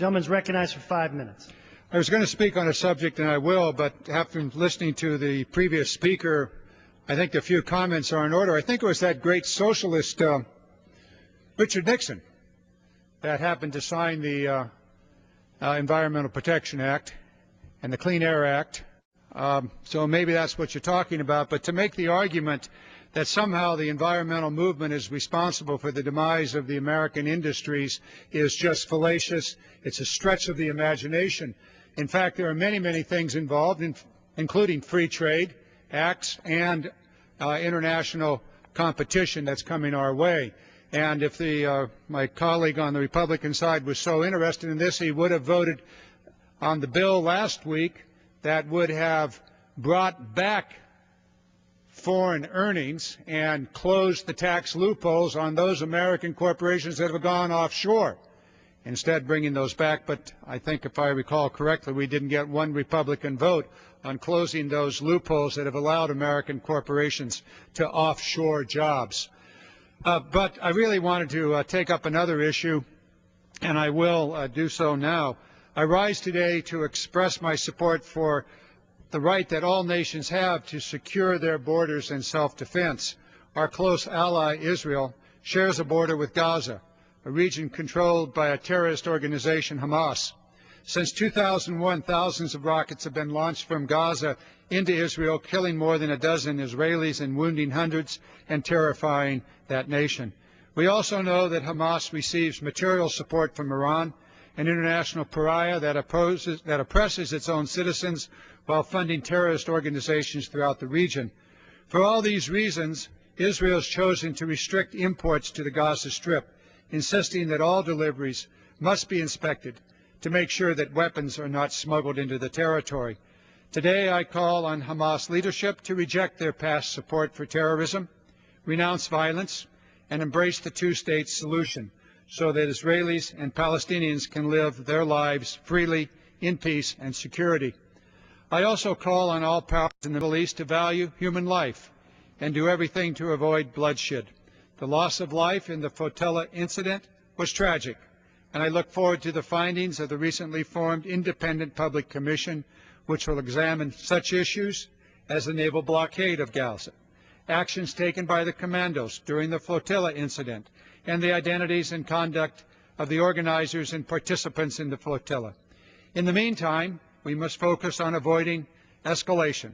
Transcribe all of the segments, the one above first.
Gentleman is recognized for 5 minutes. I was going to speak on a subject, and I will, but after listening to the previous speaker, I think a few comments are in order. I think it was that great socialist Richard Nixon that happened to sign the Environmental Protection Act and the Clean Air Act. So maybe that's what you're talking about. But to make the argument that somehow the environmental movement is responsible for the demise of the American industries is just fallacious. It's a stretch of the imagination. In fact, there are many, many things involved, including free trade acts and international competition that's coming our way. And if my colleague on the Republican side was so interested in this, he would have voted on the bill last week that would have brought back foreign earnings and closed the tax loopholes on those American corporations that have gone offshore, instead bringing those back. But I think, if I recall correctly, we didn't get one Republican vote on closing those loopholes that have allowed American corporations to offshore jobs. But I really wanted to take up another issue, and I will do so now. I rise today to express my support for the right that all nations have to secure their borders and self-defense. Our close ally, Israel, shares a border with Gaza, a region controlled by a terrorist organization, Hamas. Since 2001, thousands of rockets have been launched from Gaza into Israel, killing more than a dozen Israelis and wounding hundreds and terrifying that nation. We also know that Hamas receives material support from Iran, an international pariah that oppresses its own citizens while funding terrorist organizations throughout the region. For all these reasons, Israel has chosen to restrict imports to the Gaza Strip, insisting that all deliveries must be inspected to make sure that weapons are not smuggled into the territory. Today, I call on Hamas leadership to reject their past support for terrorism, renounce violence, and embrace the two-state solution so that Israelis and Palestinians can live their lives freely, in peace and security. I also call on all powers in the Middle East to value human life and do everything to avoid bloodshed. The loss of life in the flotilla incident was tragic, and I look forward to the findings of the recently formed independent public commission, which will examine such issues as the naval blockade of Gaza, actions taken by the commandos during the flotilla incident, and the identities and conduct of the organizers and participants in the flotilla. In the meantime, we must focus on avoiding escalation,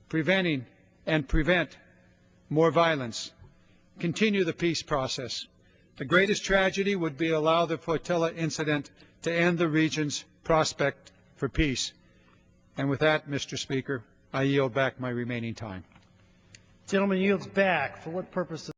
prevent more violence, continue the peace process. The greatest tragedy would be allow the flotilla incident to end the region's prospect for peace. And with that, Mr. Speaker, I yield back my remaining time. Gentleman yields back. For what purpose